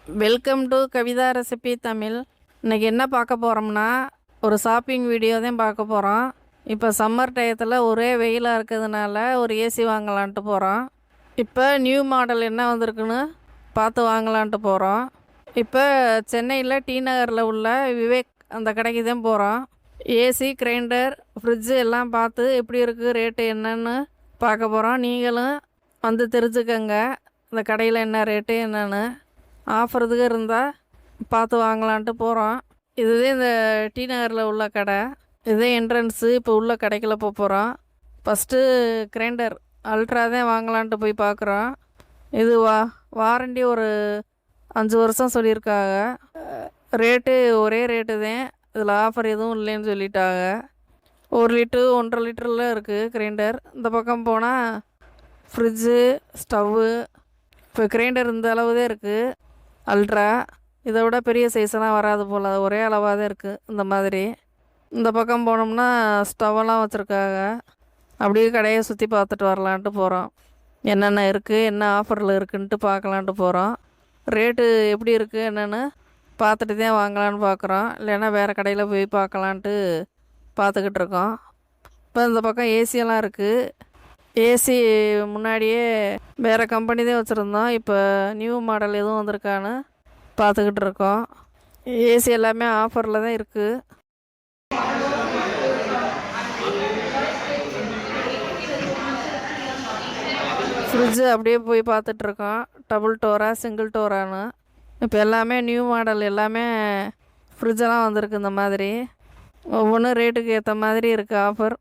Welcome to Kavitha recipe Tamil. இன்றைக்கி என்ன பார்க்க போகிறோம்னா, ஒரு ஷாப்பிங் வீடியோ தான் பார்க்க போகிறோம். இப்போ சம்மர் டயத்தில் ஒரே வெயிலாக இருக்கிறதுனால ஒரு ஏசி வாங்கலான்ட்டு போகிறோம். இப்போ நியூ மாடல் என்ன வந்திருக்குன்னு பார்த்து வாங்கலான்ட்டு போகிறோம். இப்போ சென்னையில் டி நகரில் உள்ள விவேக் அந்த கடைக்கு தான் போகிறோம். ஏசி, கிரைண்டர், ஃப்ரிட்ஜு எல்லாம் பார்த்து எப்படி இருக்குது, ரேட்டு என்னன்னு பார்க்க போகிறோம். நீங்களும் வந்து தெரிஞ்சுக்கங்க இந்த கடையில் என்ன ரேட்டு என்னென்னு. ஆஃபர் இதுக்கு இருந்தால் பார்த்து வாங்கலான்ட்டு போகிறோம். இதுதான் இந்த டி நகரில் உள்ள கடை. இதே என்ட்ரன்ஸு. இப்போ உள்ள கடைக்குள்ள போகிறோம். ஃபஸ்ட்டு கிரைண்டர் அல்ட்ரா தான் வாங்கலான்ட்டு போய் பார்க்குறோம். இது வாரண்டி ஒரு 5 வருஷம் சொல்லியிருக்காங்க. ரேட்டு ஒரே ரேட்டு தான், இதில் ஆஃபர் எதுவும் இல்லைன்னு சொல்லிட்டாங்க. 1 லிட்ரு 1.5 லிட்டரில் இருக்குது கிரைண்டர். இந்த பக்கம் போனால் ஃப்ரிட்ஜு, ஸ்டவ்வு. இப்போ கிரைண்டர் இந்த அளவு தான் இருக்குது அல்ட்ரா. இதை விட பெரிய சைஸெல்லாம் வராது போல், அது ஒரே அளவாக தான் இருக்குது இந்த மாதிரி. இந்த பக்கம் போனோம்னா ஸ்டவ்வெல்லாம் வச்சுருக்காங்க. அப்படியே கடையை சுற்றி பார்த்துட்டு வரலான்ட்டு போகிறோம். என்னென்ன இருக்குது, என்ன ஆஃபரில் இருக்குன்ட்டு பார்க்கலான்ட்டு போகிறோம். ரேட்டு எப்படி இருக்குது என்னென்னு பார்த்துட்டு தான் வாங்கலான்னு பார்க்குறோம். இல்லைன்னா வேறு கடையில் போய் பார்க்கலான்ட்டு பார்த்துக்கிட்டு இருக்கோம். இப்போ இந்த பக்கம் ஏசியெல்லாம் இருக்குது. ஏசி முன்னாடியே வேறு கம்பெனி தான் வச்சுருந்தோம். இப்போ நியூ மாடல் எதுவும் வந்திருக்கான்னு பார்த்துக்கிட்டு இருக்கோம். ஏசி எல்லாமே ஆஃபரில் தான் இருக்குது. ஃப்ரிட்ஜு அப்படியே போய் பார்த்துட்ருக்கோம், டபுள் டோரா சிங்கிள் டோரான்னு. இப்போ எல்லாமே நியூ மாடல், எல்லாமே ஃப்ரிட்ஜெல்லாம் வந்திருக்கு. இந்த மாதிரி ஒவ்வொன்றும் ரேட்டுக்கு ஏற்ற மாதிரி இருக்குது ஆஃபர்.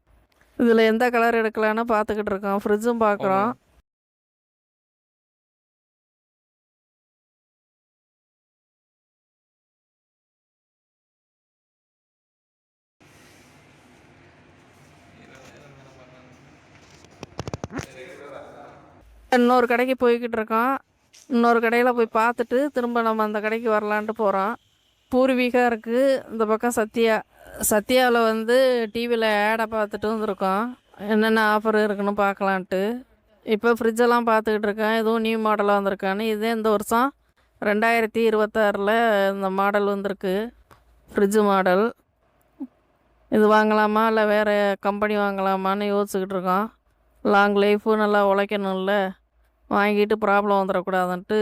இதில் எந்த கலர் எடுக்கலான்னு பார்த்துக்கிட்டு இருக்கோம். ஃப்ரிட்ஜும் பார்க்குறோம். இன்னொரு கடைக்கு போய்கிட்டு இருக்கோம். இன்னொரு கடையில் போய் பார்த்துட்டு திரும்ப நம்ம அந்த கடைக்கு வரலான்ட்டு போகிறோம். பூர்வீகா இருக்குது. இந்த பக்கம் சத்யாவில் வந்து டிவியில் ஆடை பார்த்துட்டு வந்துருக்கோம். என்னென்ன ஆஃபர் இருக்குன்னு பார்க்கலான்ட்டு. இப்போ ஃப்ரிட்ஜெல்லாம் பார்த்துக்கிட்டு இருக்கேன், எதுவும் நியூ மாடலாக வந்திருக்கான்னு. இதே இந்த வருஷம் 2026 இந்த மாடல் வந்திருக்கு, ஃப்ரிட்ஜு மாடல். இது வாங்கலாமா இல்லை வேறு கம்பெனி வாங்கலாமான்னு யோசிச்சுக்கிட்டு இருக்கோம். லாங் லைஃபு, நல்லா உழைக்கணும்ல, வாங்கிட்டு ப்ராப்ளம் வந்துடக்கூடாதுன்ட்டு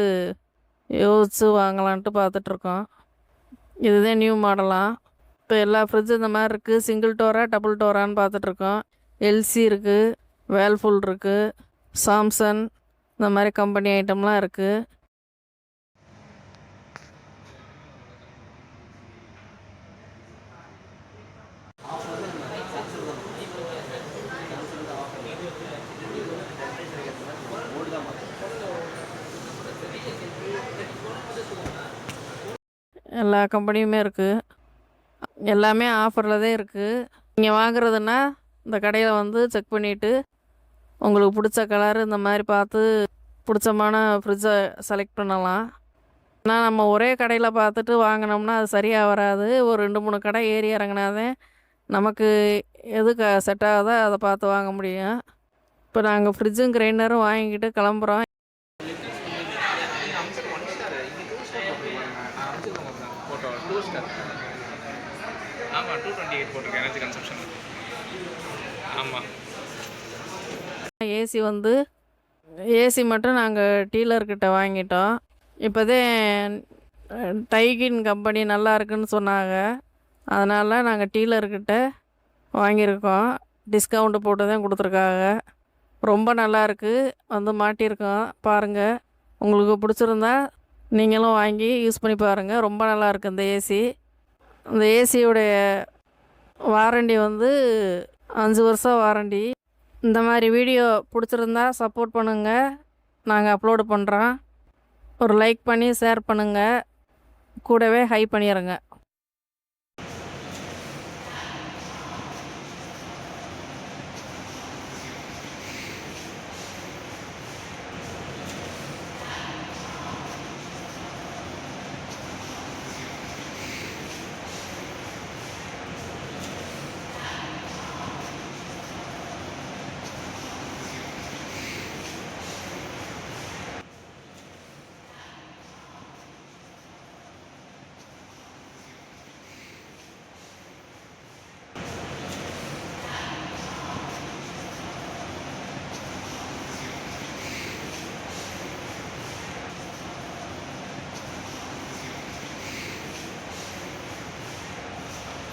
யோசித்து வாங்கலான்ட்டு பார்த்துட்ருக்கோம். இதுதான் நியூ மாடலாம். இப்போ எல்லா ஃப்ரிட்ஜும் இந்த மாதிரி இருக்குது. சிங்கிள் டோரா டபுள் டோரான்னு பார்த்துட்ருக்கோம். எல்சி இருக்குது, வேல்ஃபுல் இருக்குது, சாம்சங், இந்த மாதிரி கம்பெனி ஐட்டம்லாம் இருக்குது. எல்லா கம்பெனியுமே இருக்குது. எல்லாமே ஆஃபரில் தான் இருக்குது. நீங்கள் வாங்குறதுன்னா இந்த கடையில் வந்து செக் பண்ணிவிட்டு உங்களுக்கு பிடிச்ச கலர் இந்த மாதிரி பார்த்து பிடிச்சமான ஃப்ரிட்ஜை செலக்ட் பண்ணலாம். ஆனால் நம்ம ஒரே கடையில் பார்த்துட்டு வாங்கினோம்னா அது சரியாக வராது. ஒரு 2-3 கடை ஏறி இறங்கினாதான் நமக்கு எது செட் ஆகுதோ அதை பார்த்து வாங்க முடியும். இப்போ நாங்கள் ஃப்ரிட்ஜும் கிரைண்டரும் வாங்கிக்கிட்டு கிளம்புறோம். ஆமாம், 228 போட்டிருக்கேன் எனர்ஜி கன்சப்ஷன். ஆமாம். ஏசி மட்டும் நாங்கள் டீலர்கிட்ட வாங்கிட்டோம். இப்போதே டைகின் கம்பெனி நல்லா இருக்குன்னு சொன்னாங்க, அதனால் நாங்கள் டீலர்கிட்ட வாங்கியிருக்கோம். டிஸ்கவுண்ட்டு போட்டு தான் கொடுத்துருக்காங்க. ரொம்ப நல்லாயிருக்கு, வந்து மாட்டியிருக்கோம். பாருங்கள், உங்களுக்கு பிடிச்சிருந்தா நீங்களும் வாங்கி யூஸ் பண்ணி பாருங்கள். ரொம்ப நல்லாயிருக்கு இந்த ஏசி. இந்த ஏசியோடைய வாரண்டி வந்து 5 வருஷம் வாரண்டி. இந்த மாதிரி வீடியோ பிடிச்சிருந்தா சப்போர்ட் பண்ணுங்கள், நாங்கள் அப்லோடு பண்ணுறோம். ஒரு லைக் பண்ணி ஷேர் பண்ணுங்கள், கூடவே ஹை பண்ணிடுங்க.